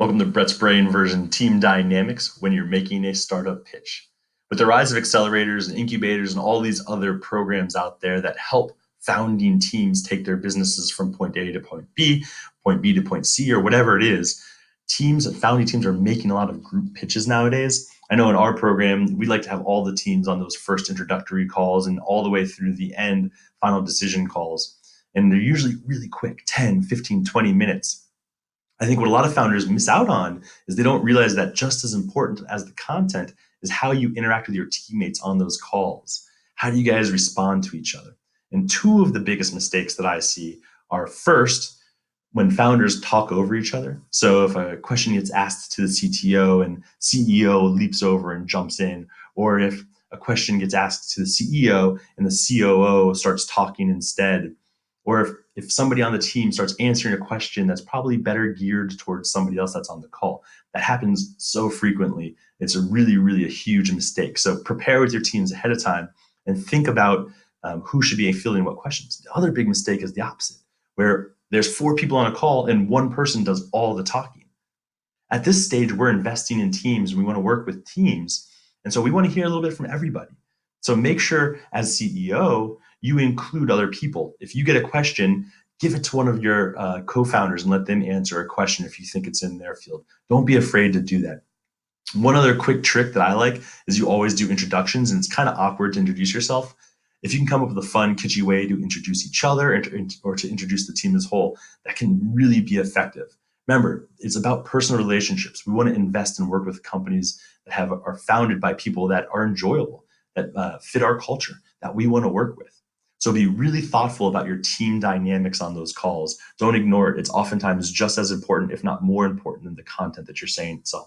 Welcome to Brett's Brain version Team Dynamics when you're making a startup pitch. With the rise of accelerators and incubators and all these other programs out there that help founding teams take their businesses from point A to point B to point C, or whatever it is, teams and founding teams are making a lot of group pitches nowadays. I know in our program, we like to have all the teams on those first introductory calls and all the way through the end final decision calls. And they're usually really quick, 10, 15, 20 minutes. I think what a lot of founders miss out on is they don't realize that just as important as the content is how you interact with your teammates on those calls. How do you guys respond to each other? And two of the biggest mistakes that I see are, first, when founders talk over each other. So if a question gets asked to the CTO and CEO leaps over and jumps in, or if a question gets asked to the CEO and the COO starts talking instead, or if somebody on the team starts answering a question that's probably better geared towards somebody else that's on the call. That happens so frequently. It's really a huge mistake. So prepare with your teams ahead of time and think about who should be fielding what questions. The other big mistake is the opposite, where there's 4 people on a call and one person does all the talking. At this stage, we're investing in teams. We want to work with teams. And so we want to hear a little bit from everybody. So make sure as CEO, you include other people. If you get a question, give it to one of your co-founders and let them answer a question if you think it's in their field. Don't be afraid to do that. One other quick trick that I like is you always do introductions, and it's kind of awkward to introduce yourself. If you can come up with a fun, kitschy way to introduce each other or to introduce the team as a whole, that can really be effective. Remember, it's about personal relationships. We want to invest and work with companies that are founded by people that are enjoyable, that fit our culture, that we want to work with. So be really thoughtful about your team dynamics on those calls. Don't ignore it. It's oftentimes just as important, if not more important, than the content that you're saying itself.